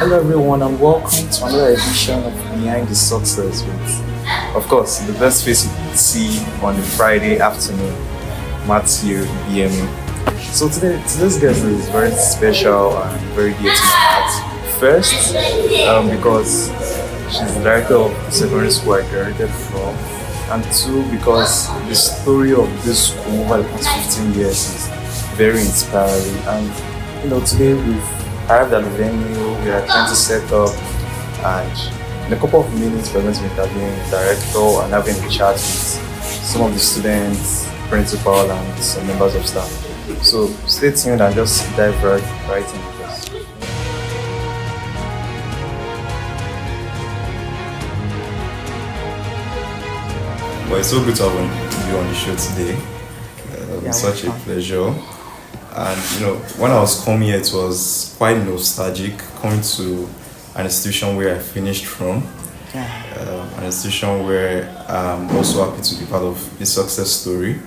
Hello everyone and welcome to another edition of Behind the Success with, of course, the best face you can see on a Friday afternoon, Matthew BME. So today's guest is very special and very dear to my heart. First, because she's the director of the secondary school I graduated from, and two, because the story of this school over the past 15 years is very inspiring. And today we've arrived at the venue, we are trying to set up, and in a couple of minutes we're going to be interviewing the director and having a chat with some of the students, principal, and some members of staff. So stay tuned and just dive right into this. Well, it's so good to have you on the show today. It's such a pleasure. And when I was coming here, it was quite nostalgic coming to an institution where I finished from. An institution where I'm also happy to be part of the success story.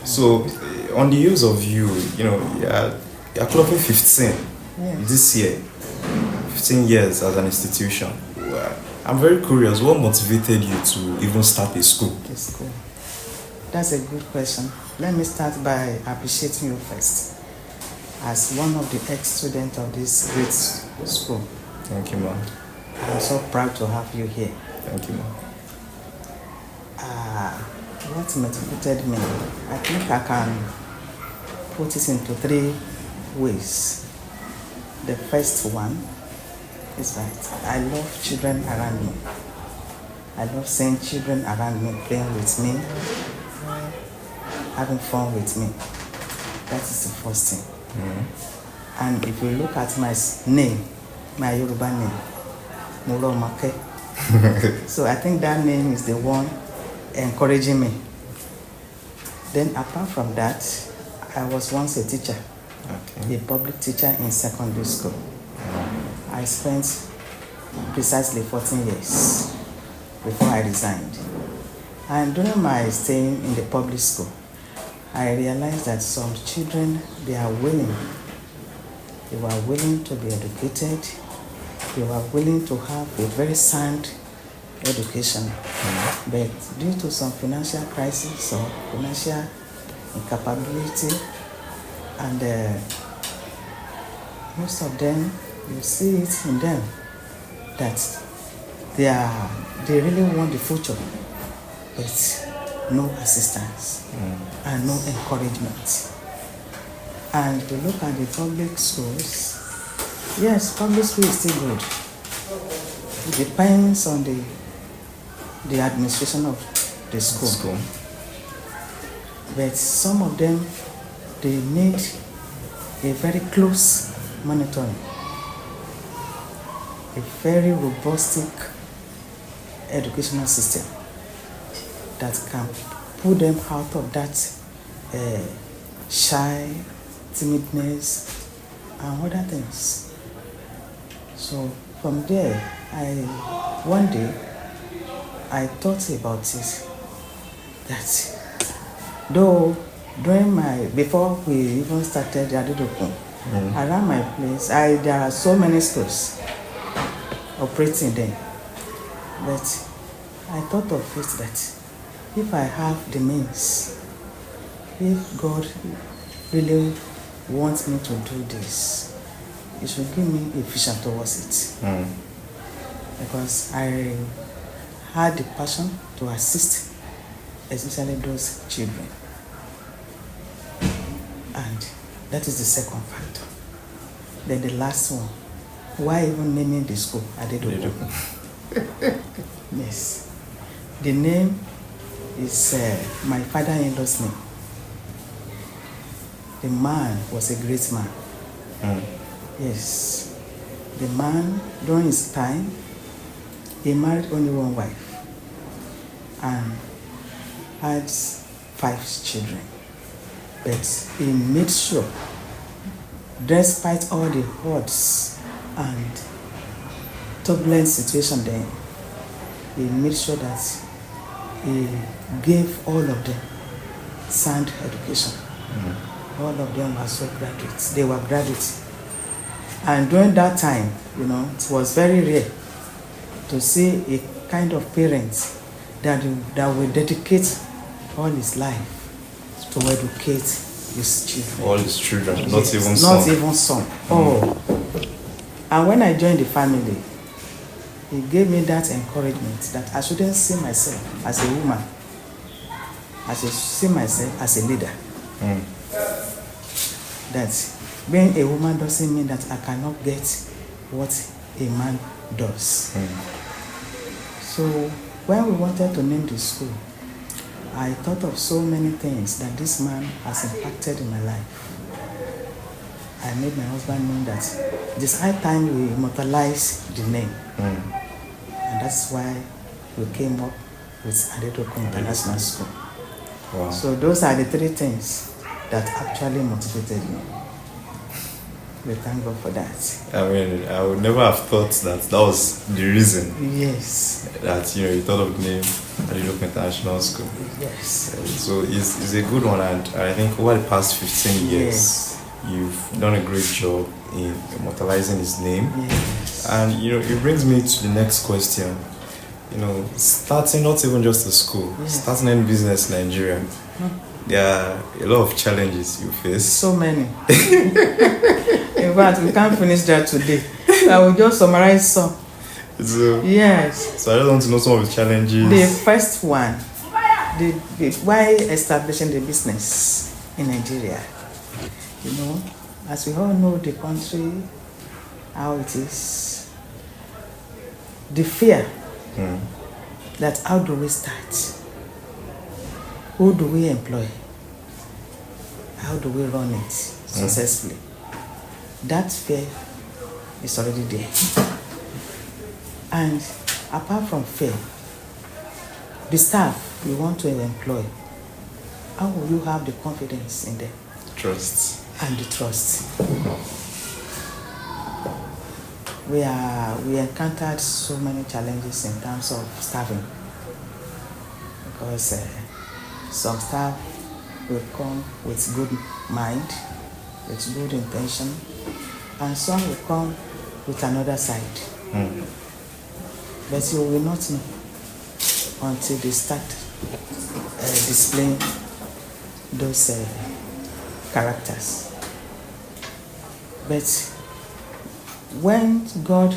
So, on the heels of you're clocking 15 this year, 15 years as an institution. I'm very curious, what motivated you to even start a school? A school. That's a good question. Let me start by appreciating you first as one of the ex-students of this great school. Thank you, ma'am. I'm so proud to have you here. Thank you, ma'am. What motivated me? I think I can put it into three ways. The first one is that I love children around me. I love seeing children around me playing with me, having fun with me. That is the first thing. Mm-hmm. And if you look at my name, my Yoruba name, Romoke. So I think that name is the one encouraging me. Then apart from that, I was once a teacher, a public teacher in secondary school. Mm-hmm. I spent precisely 14 years before I resigned. And during my stay in the public school, I realized that some children, they were willing to be educated, they were willing to have a very sound education. Mm-hmm. But due to some financial crisis or financial incapability, and most of them, you see it in them, that they really want the future, but no assistance and no encouragement. And if you look at the public schools, yes, public school is still good. It depends on the administration of the school. But some of them, they need a very close monitoring, a very robust educational system that can put them out of that shy, timidness, and other things. So from there, one day I thought about it, that though before we even started Adedokun, around my place, there are so many schools operating there. But I thought of it that if I have the means, if God really wants me to do this, He should give me a vision towards it. Because I had the passion to assist, especially those children. And that is the second factor. Then the last one, why even naming the school Adedokun? Yes. The name is my father-in-law's name. The man was a great man. Yes. The man, during his time, he married only one wife and had 5 children. But he made sure, despite all the odds and turbulent situation then, he made sure that he gave all of them sound education. All of them were so graduates. They were graduates. And during that time, it was very rare to see a kind of parent that will dedicate all his life to educate his children. All his children, Yes, not even some. Not even some. Oh. And when I joined the family, he gave me that encouragement that I shouldn't see myself as a woman. I should see myself as a leader. That being a woman doesn't mean that I cannot get what a man does. So when we wanted to name the school, I thought of so many things that this man has impacted in my life. I made my husband know that it is high time we immortalize the name. And that's why we came up with Adedokun International School. Wow. So those are the three things that actually motivated me. We thank God for that. I mean, I would never have thought that was the reason. Yes. That you thought of the name Adedokun International School. Yes. So it's a good one, and I think over the past 15 years, you've done a great job in immortalizing his name. Yes. And it brings me to the next question. Starting not even just a school, starting any business in Nigeria, there are a lot of challenges you face. So many. In fact, we can't finish that today. I will just summarize some. Yes. So I just want to know some of the challenges. The first one, why establishing the business in Nigeria? As we all know the country, how it is, the fear that how do we start? Who do we employ? How do we run it successfully? That fear is already there. And apart from fear, the staff you want to employ, how will you have the confidence in them? Trust. And the trust. We encountered so many challenges in terms of staffing, because some staff will come with good mind, with good intention, and some will come with another side. But you will not know until they start displaying those characters. But when God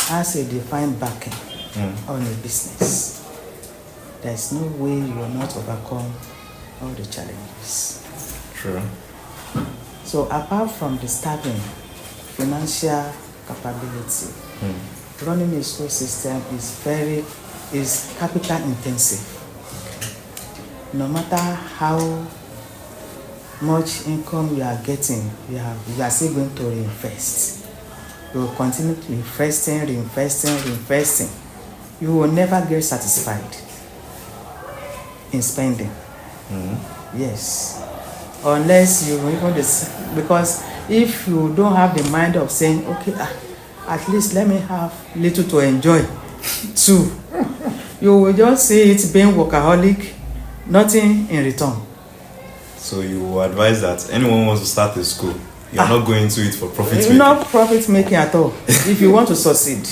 has a defined backing on a business, there's no way you will not overcome all the challenges. True. So apart from the staffing, financial capability, running a school system is capital intensive. No matter how much income you are getting, you are still going to reinvest. You will continue to reinvesting. You will never get satisfied in spending. Yes. Unless you even because if you don't have the mind of saying, okay, at least let me have little to enjoy too, you will just see it being workaholic, nothing in return. So you advise that anyone who wants to start a school, you're not going to it for profit making? Not profit making at all. If you want to succeed.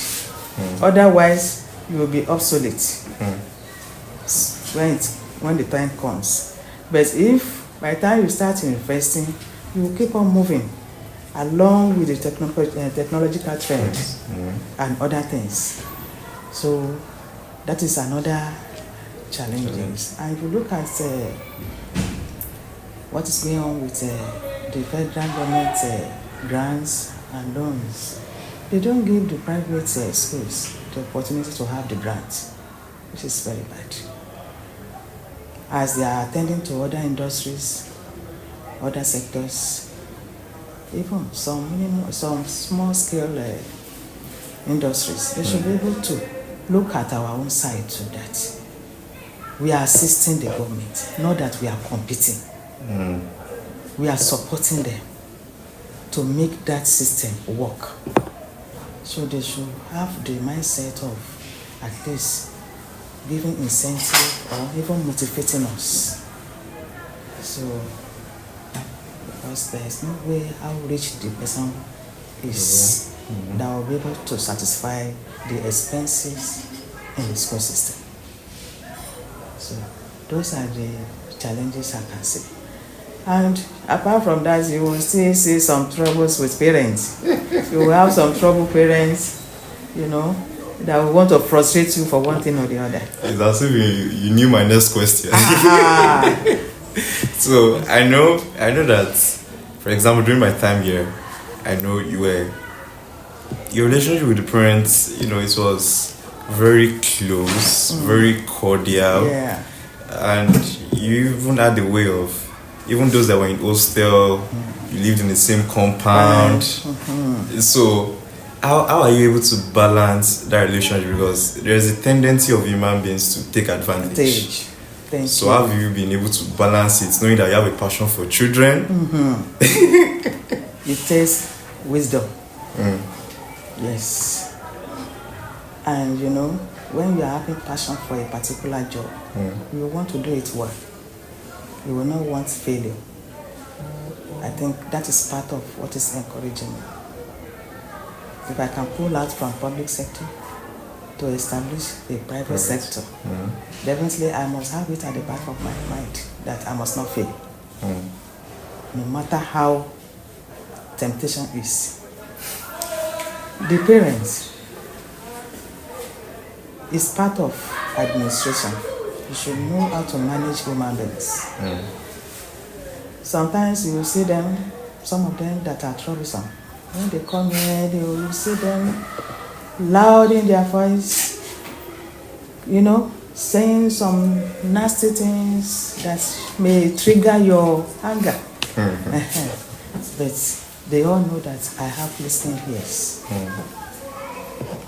Otherwise, you will be obsolete when the time comes. But if by the time you start investing, you will keep on moving along with the technological trends and other things. So that is another challenge. And if you look at what is going on with the federal government grants and loans, they don't give the private schools the opportunity to have the grant, which is very bad. As they are attending to other industries, other sectors, even some small scale industries, they should be able to look at our own side so that we are assisting the government, not that we are competing. We are supporting them to make that system work. So they should have the mindset of at least giving incentive or even motivating us. So, because there is no way how rich the person is that will be able to satisfy the expenses in the school system. So those are the challenges I can see. And apart from that, you will still see some troubles with parents. You will have some trouble parents, that will want to frustrate you for one thing or the other. It's as if you knew my next question. So I know that, for example, during my time here, I know your relationship with the parents, it was very close, very cordial. Yeah. And you even had the way of, even those that were in hostel, you lived in the same compound. So how are you able to balance that relationship? Because there's a tendency of human beings to take advantage. So how have you been able to balance it, knowing that you have a passion for children? It takes wisdom. Yes. And when you are having passion for a particular job, you want to do it well. You will not want failure. I think that is part of what is encouraging me. If I can pull out from public sector to establish a private sector, definitely I must have it at the back of my mind that I must not fail. No matter how temptation is. The parents is part of administration. You should know how to manage human beings. Sometimes you will see them, some of them that are troublesome. When they come here, you will see them loud in their voice, saying some nasty things that may trigger your anger. But they all know that I have listening ears.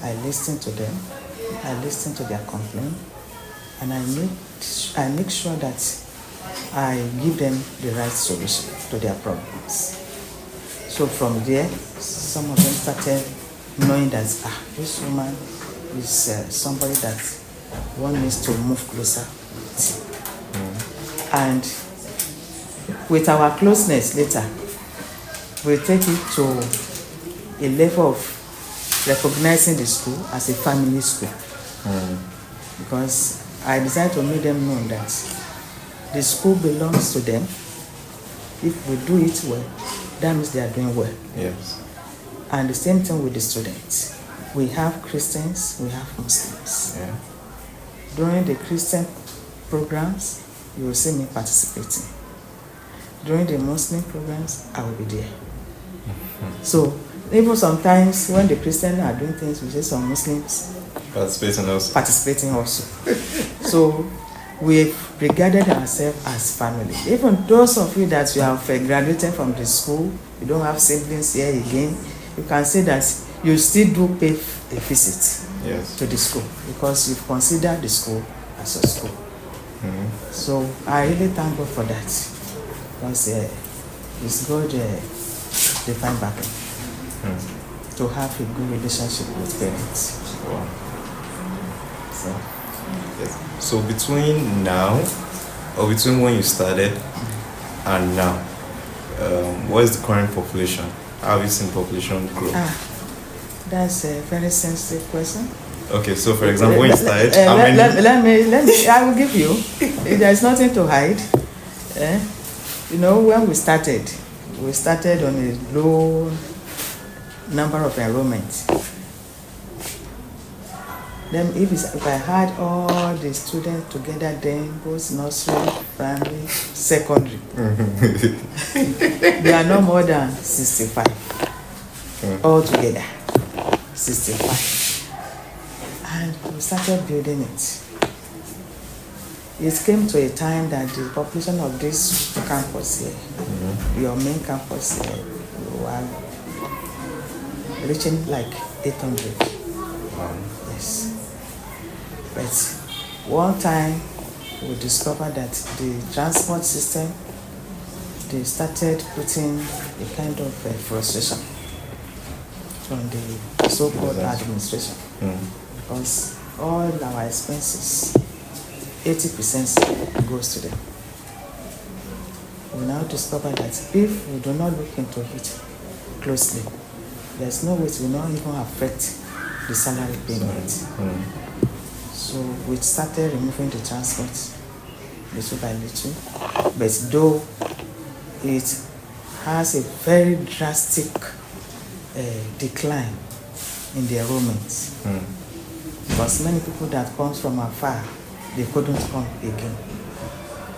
I listen to them, I listen to their complaint, and I make sure that I give them the right solution to their problems. So from there, some of them started knowing that this woman is somebody that one needs to move closer with. And with our closeness later, we take it to a level of recognizing the school as a family school. Because I decided to make them know that the school belongs to them. If we do it well, that means they are doing well. Yes. And the same thing with the students. We have Christians, we have Muslims. Yeah. During the Christian programs, you will see me participating. During the Muslim programs, I will be there. So even sometimes when the Christians are doing things, we see some Muslims participating also. So we've regarded ourselves as family. Even those of you that you have graduated from the school, you don't have siblings here again, you can say that you still do pay a visit to the school because you've considered the school as a school. So I really thank God for that because it's God divine backing to have a good relationship with parents. Wow. So between now, or between when you started and now, what is the current population? How have you seen population grow? That's a very sensitive question. Okay, so for example, when you started, let me, I will give you. There's nothing to hide. When we started on a low number of enrollments. Then if I had all the students together, then both nursery, primary, secondary, they are no more than 65 altogether. 65. And we started building it. It came to a time that the population of this campus here, your main campus here, were reaching like 800. Yes. But one time we discovered that the transport system, they started putting a kind of frustration from the so-called administration. Because all our expenses, 80% goes to them. We now discover that if we do not look into it closely, there's no way it will not even affect the salary payment. So we started removing the transport little by little, but though it has a very drastic decline in the enrollment. Because many people that comes from afar, they couldn't come again,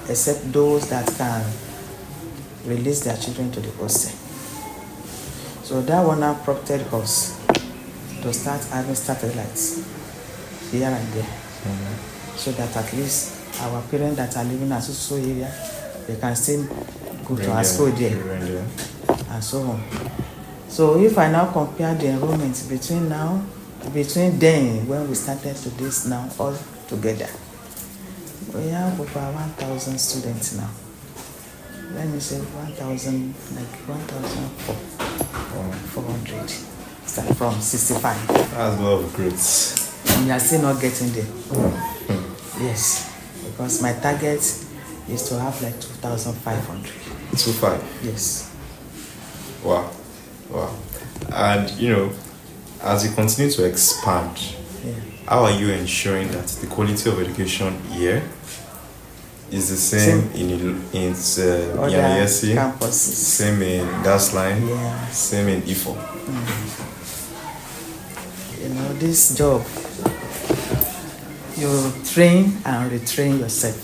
except those that can release their children to the hostel. So that one now prompted us to start having satellites here and there, so that at least our parents that are living in a so area, they can still go to our school there, and so on. So if I now compare the enrollment between then when we started to this now all together, we have over 1,000 students now. Let me say 1,000, like 1,400. Start from 65. That's a lot of growth. And we are still not getting there. Yes, because my target is to have like 2,500. 2,500. Yes. Wow. And as you continue to expand, how are you ensuring that the quality of education here is the same in Yesi, campuses, same in Gasline, same in Ifo? This job, you train and retrain yourself.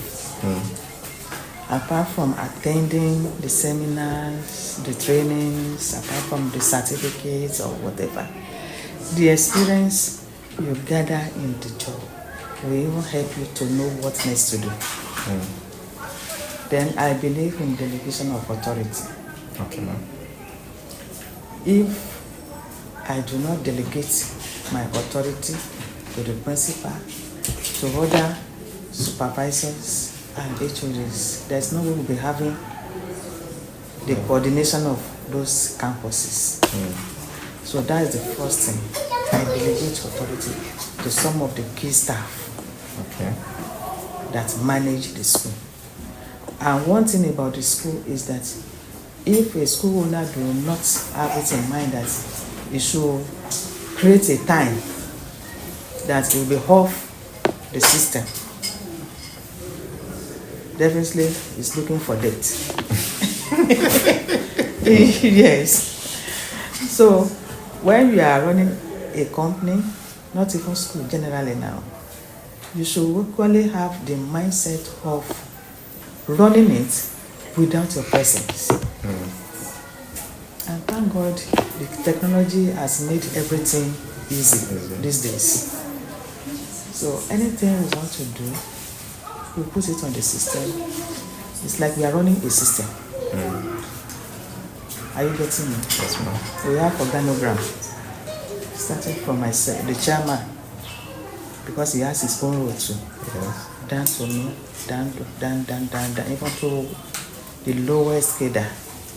Apart from attending the seminars, the trainings, apart from the certificates or whatever, the experience you gather in the job will even help you to know what next to do. Then I believe in delegation of authority. Okay, ma'am. If I do not delegate my authority to the principal, to other supervisors and HODs, there's no way we'll be having the coordination of those campuses. So that is the first thing. I delegate authority to some of the key staff that manage the school. And one thing about the school is that if a school owner do not have it in mind that it should create a time that will be off the system, definitely is looking for debt. Yes. So when you are running a company, not even school, generally now, you should equally have the mindset of running it without your presence. And thank God the technology has made everything easy these days. So anything we want to do, we put it on the system. It's like we are running a system. Are you getting me? Yes, ma'am. We have organogram, starting from myself, the chairman, because he has his own role too. Down to me, down, even to the lowest cadre,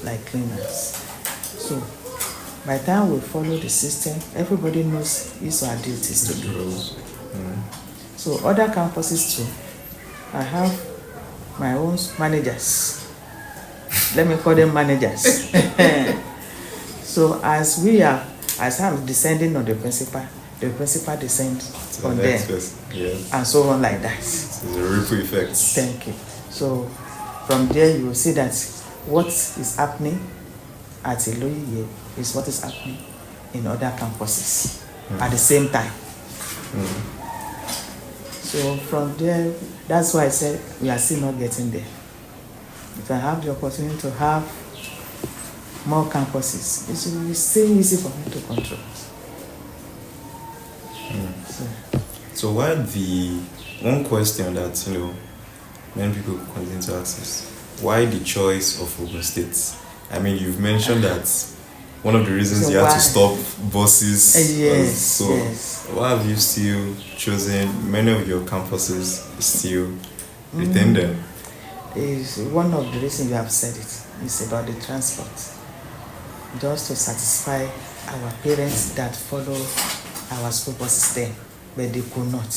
like cleaners. So by the time we follow the system, everybody knows his or her duties to do. So other campuses too, I have my own managers. Let me call them managers. So as I'm descending on the principal descends on them, and so on like that. It's a ripple effect. Thank you. So from there you will see that what is happening at Iloye is what is happening in other campuses at the same time. So from there, that's why I said we are still not getting there. If I have the opportunity to have more campuses, it will be still easy for me to control. So why the one question that many people continue to ask is, why the choice of Ogun State? I mean, you've mentioned that one of the reasons you had to stop buses. Yes. Why have you still chosen many of your campuses still retain them? Is one of the reasons you have said it. It's about the transport. Just to satisfy our parents that follow our school buses there, but they could not.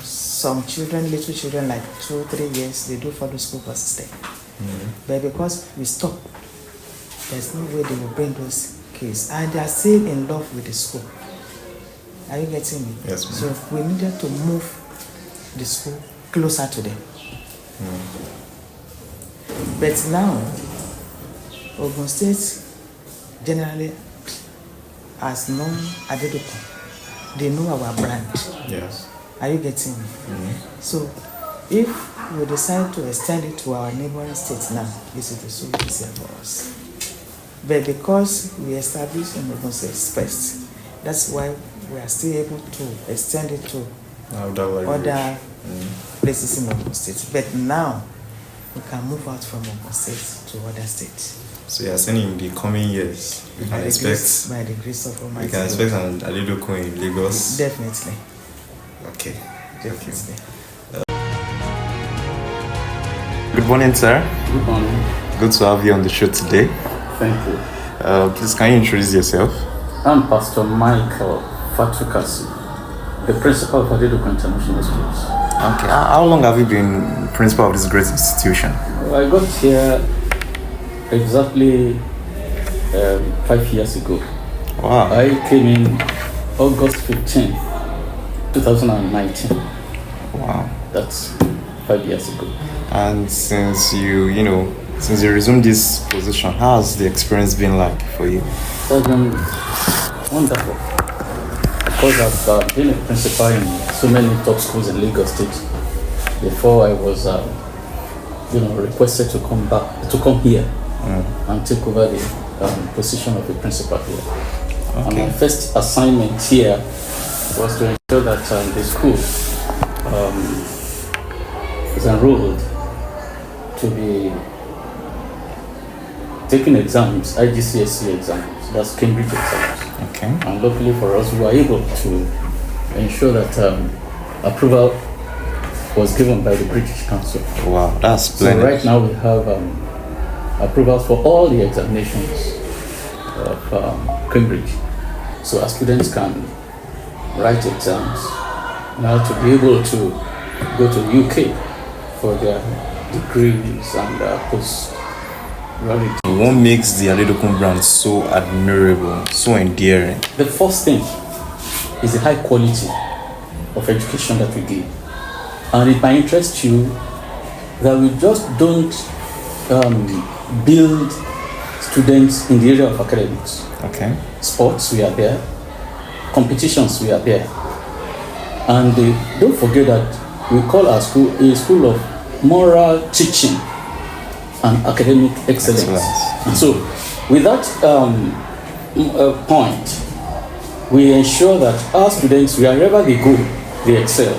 Some children, little children like 2-3 years, they do follow school buses there. But because we stopped, there's no way they will bring those case, and they are still in love with the school. Are you getting me? Yes, ma'am. So we needed to move the school closer to them. But now, Ogun State generally has known Adedokun. They know our brand. Yes. Are you getting me? So if we decide to extend it to our neighboring states now, this is the so easier for us. But because we established in Ogun State first, that's why we are still able to extend it to other places in Ogun State. But now we can move out from Ogun State to other states. So you are saying in the coming years, we can expect by the grace of Almighty, we can expect an Adedokun in Lagos. Definitely. Okay. Definitely. Good morning, sir. Good morning. Good to have you on the show today. Thank you. Please, can you introduce yourself? I'm Pastor Michael Fatukasi, the principal of Adedokun International Schools. Okay. How long have you been principal of this great institution? I got here exactly 5 years ago. Wow. I came in August 15, 2019. Wow. That's 5 years ago. And since you resumed this position, how has the experience been like for you? It has been wonderful. Because I've been a principal in so many top schools in Lagos State before I was requested to come here and take over the position of the principal here. Okay. And my first assignment here was to ensure that the school is enrolled to be taking exams, IGCSE exams, that's Cambridge exams. Okay. And luckily for us, we were able to ensure that approval was given by the British Council. Wow, that's So splendid. right now we have approvals for all the examinations of Cambridge. So our students can write exams now to be able to go to UK for their degrees and post-graduate. What makes the Adedokun brand so admirable, so endearing? The first thing is the high quality of education that we give. And it might interest you that we just don't build students in the area of academics. Okay. Sports, we are there. Competitions, we are there. And don't forget that we call our school a school of moral teaching and academic excellence. And so, with that point, we ensure that our students, wherever they go, they excel.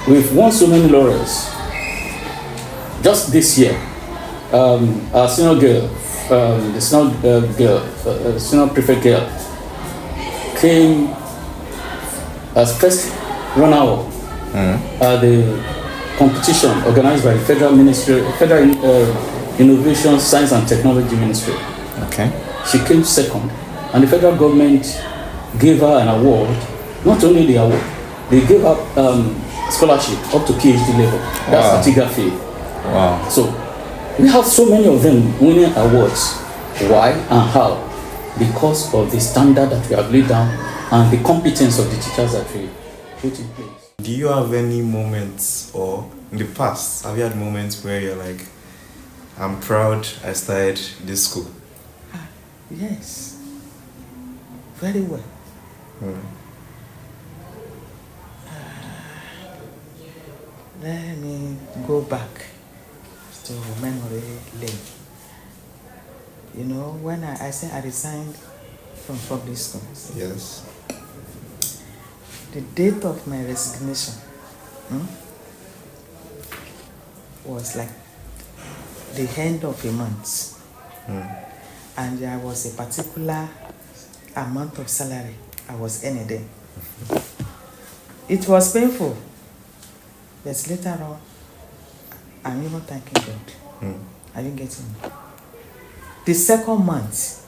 We've won so many laurels. Just this year, our senior girl, the senior prefect girl, came as first runner-up at the competition organized by the Federal Innovation, Science and Technology Ministry. Okay. She came second, and the federal government gave her an award. Not only the award, they gave her scholarship up to PhD level. That's the TIGA field. Wow. So we have so many of them winning awards. Why and how? Because of the standard that we have laid down and the competence of the teachers that we put in place. Do you have any moments, or in the past, have you had moments where you're like, I'm proud I started this school? Yes. Very well. Let me go back to memory lane. You know, when I said I resigned from public schools, Yes. the date of my resignation was like the end of a month. And there was a particular amount of salary I was earning then. It was painful, but later on, I'm even thanking God. Are you getting me? The second month,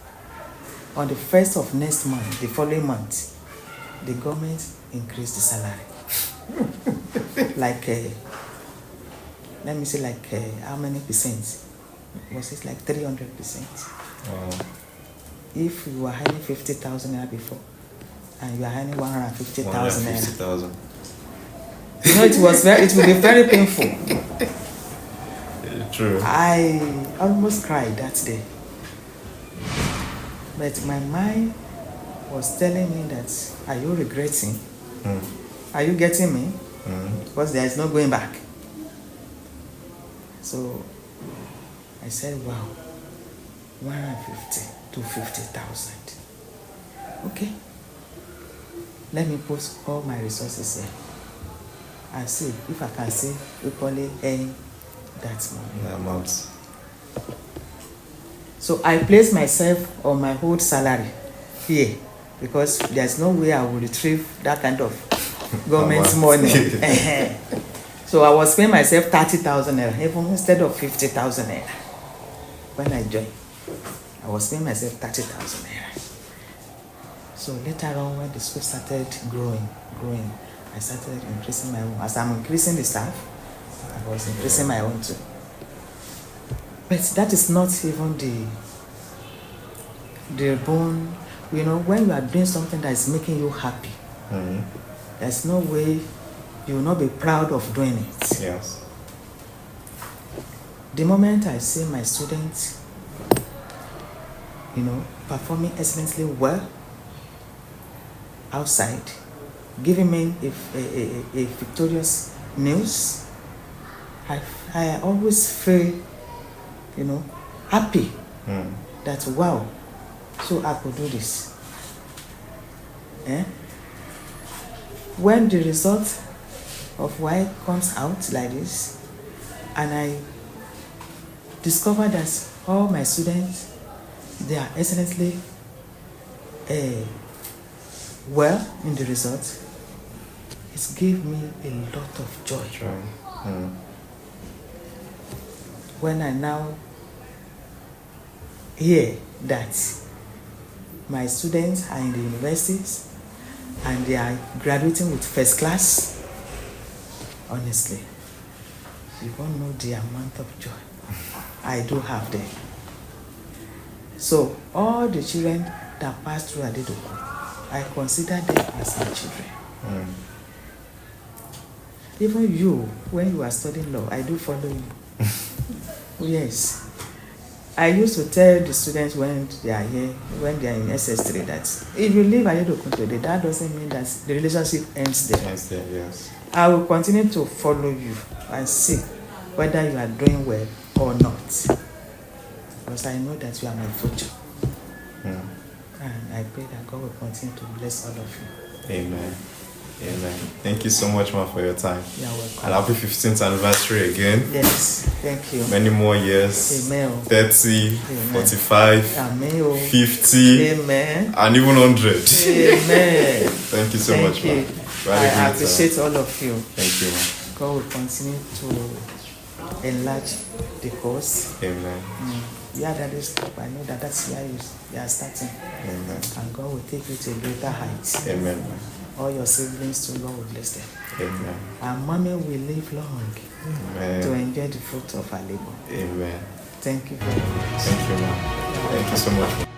on the 1st of next month, the following month, the government increased the salary. Let me say how many percent? Was it like 300%? Wow. if you were earning 50,000 naira before and you are earning 150,000 naira. 150,000. You know, it will be very painful. True. I almost cried that day. But my mind was telling me that, are you regretting? Are you getting me? Because there is no going back. So I said, wow, 150 to 50,000. Okay. Let me put all my resources here and see if I can see equally earn that money. The amount. So I placed myself on my old salary here because there's no way I will retrieve that kind of government money. So I was paying myself 30,000 naira even instead of 50,000 naira. When I joined, I was paying myself 30,000 naira. So later on, when the school started growing, I started increasing my own. As I'm increasing the staff, I was increasing my own too. But that is not even the bone. You know, when you are doing something that is making you happy, there's no way you will not be proud of doing it. Yes. The moment I see my students, you know, performing excellently well outside, giving me a victorious news, I always feel, you know, happy that, wow, so I could do this. When the result of why comes out like this, and I discover that all my students, they are excellently well in the result, it gave me a lot of joy. When I now hear that my students are in the universities and they are graduating with first class, honestly, you won't know the amount of joy I do have there. So all the children that pass through Adedokun, I consider them as my children. Even you, when you are studying law, I do follow you. Yes. I used to tell the students when they are here, when they are in SS3, that if you leave Adedokun today, that doesn't mean that the relationship ends there. Ends there, yes. I will continue to follow you and see whether you are doing well or not. Because I know that you are my future. And I pray that God will continue to bless all of you. Amen. Amen. Thank you so much, ma, for your time. You're welcome. And happy 15th anniversary again. Yes, thank you. Many more years. Amen. 30, Amen. 45, Amen. 50, Amen. and even 100. Amen. Thank you so much, ma. You. I appreciate all of you. Thank you, ma. God will continue to enlarge the course. Amen. Yeah, that is top. I know that that's where you are starting. Amen. And God will take you to greater heights. Amen. All your siblings too, God will bless them. Amen. And mommy will live long Amen. to enjoy the fruit of her labor. Amen. Thank you very much. Thank you, ma. Thank you so much.